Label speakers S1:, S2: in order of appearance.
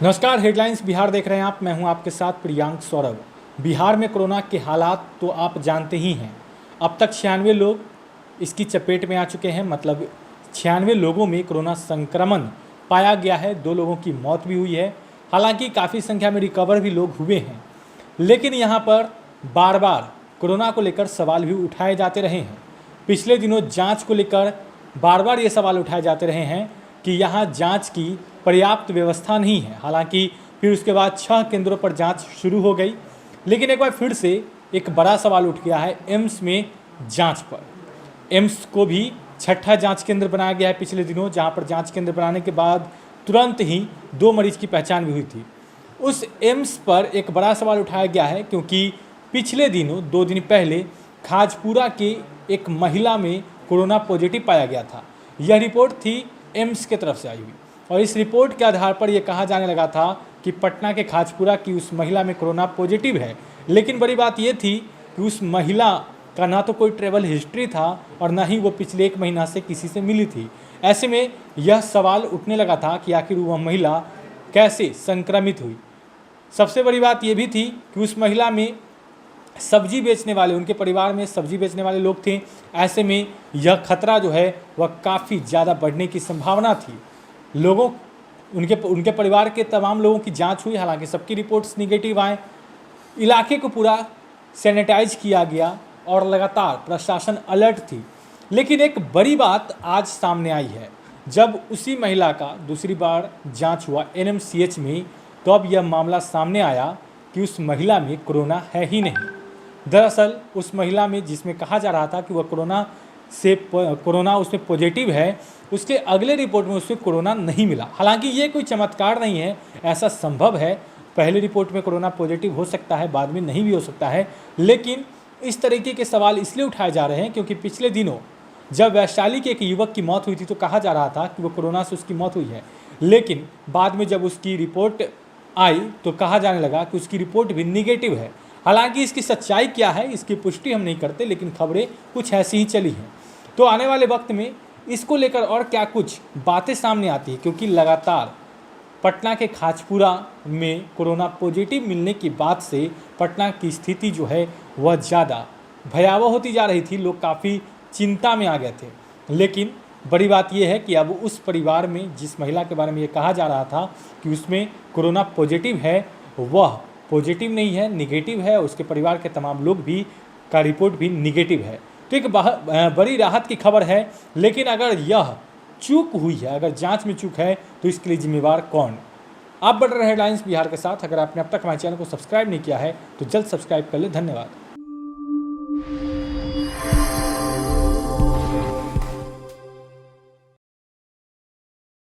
S1: नमस्कार, हेडलाइंस बिहार देख रहे हैं आप। मैं हूं आपके साथ प्रियांक सौरभ। बिहार में कोरोना के हालात तो आप जानते ही हैं। अब तक 96 लोग इसकी चपेट में आ चुके हैं। मतलब 96 लोगों में कोरोना संक्रमण पाया गया है। 2 लोगों की मौत भी हुई है। हालांकि काफ़ी संख्या में रिकवर भी लोग हुए हैं, लेकिन यहाँ पर बार बार कोरोना को लेकर सवाल भी उठाए जाते रहे हैं। पिछले दिनों जाँच को लेकर बार बार ये सवाल उठाए जाते रहे हैं कि यहाँ जाँच की पर्याप्त व्यवस्था नहीं है। हालांकि फिर उसके बाद 6 केंद्रों पर जांच शुरू हो गई, लेकिन एक बार फिर से एक बड़ा सवाल उठ गया है एम्स में जांच पर। एम्स को भी 6ठा जांच केंद्र बनाया गया है पिछले दिनों, जहां पर जांच केंद्र बनाने के बाद तुरंत ही 2 मरीज की पहचान भी हुई थी। उस एम्स पर एक बड़ा सवाल उठाया गया है, क्योंकि पिछले दिनों 2 दिन पहले खाजपुरा की एक महिला में कोरोना पॉजिटिव पाया गया था। यह रिपोर्ट थी एम्स की तरफ से आई हुई, और इस रिपोर्ट के आधार पर यह कहा जाने लगा था कि पटना के खाजपुरा की उस महिला में कोरोना पॉजिटिव है। लेकिन बड़ी बात यह थी कि उस महिला का ना तो कोई ट्रैवल हिस्ट्री था और ना ही वो पिछले 1 महीना से किसी से मिली थी। ऐसे में यह सवाल उठने लगा था कि आखिर वह महिला कैसे संक्रमित हुई। सबसे बड़ी बात यह भी थी कि उस महिला में सब्जी बेचने वाले, उनके परिवार में सब्जी बेचने वाले लोग थे। ऐसे में यह खतरा जो है वह काफ़ी ज़्यादा बढ़ने की संभावना थी। लोगों उनके परिवार के तमाम लोगों की जांच हुई, हालांकि सबकी रिपोर्ट्स निगेटिव आए। इलाके को पूरा सैनिटाइज किया गया और लगातार प्रशासन अलर्ट थी। लेकिन एक बड़ी बात आज सामने आई है। जब उसी महिला का दूसरी बार जांच हुआ एनएमसीएच में, तो अब यह मामला सामने आया कि उस महिला में कोरोना है ही नहीं। दरअसल उस महिला में, जिसमें कहा जा रहा था कि वह कोरोना उसमें पॉजिटिव है, उसके अगले रिपोर्ट में उसमें कोरोना नहीं मिला। हालांकि ये कोई चमत्कार नहीं है, ऐसा संभव है। पहले रिपोर्ट में कोरोना पॉजिटिव हो सकता है, बाद में नहीं भी हो सकता है। लेकिन इस तरीके के सवाल इसलिए उठाए जा रहे हैं क्योंकि पिछले दिनों जब वैशाली के एक युवक की मौत हुई थी, तो कहा जा रहा था कि वो कोरोना से उसकी मौत हुई है। लेकिन बाद में जब उसकी रिपोर्ट आई तो कहा जाने लगा कि उसकी रिपोर्ट भी निगेटिव है। हालांकि इसकी सच्चाई क्या है, इसकी पुष्टि हम नहीं करते, लेकिन खबरें कुछ ऐसी ही चली हैं। तो आने वाले वक्त में इसको लेकर और क्या कुछ बातें सामने आती है, क्योंकि लगातार पटना के खाजपुरा में कोरोना पॉजिटिव मिलने की बात से पटना की स्थिति जो है वह ज़्यादा भयावह होती जा रही थी। लोग काफ़ी चिंता में आ गए थे। लेकिन बड़ी बात यह है कि अब उस परिवार में, जिस महिला के बारे में ये कहा जा रहा था कि उसमें कोरोना पॉजिटिव है, वह पॉजिटिव नहीं है, निगेटिव है। उसके परिवार के तमाम लोग भी का रिपोर्ट भी निगेटिव है। तो एक बड़ी राहत की खबर है। लेकिन अगर यह चूक हुई है, अगर जांच में चूक है, तो इसके लिए जिम्मेवार कौन? आप बढ़ रहे हेडलाइंस बिहार के साथ। अगर आपने अब तक हमारे चैनल को सब्सक्राइब नहीं किया है तो जल्द सब्सक्राइब कर ले। धन्यवाद।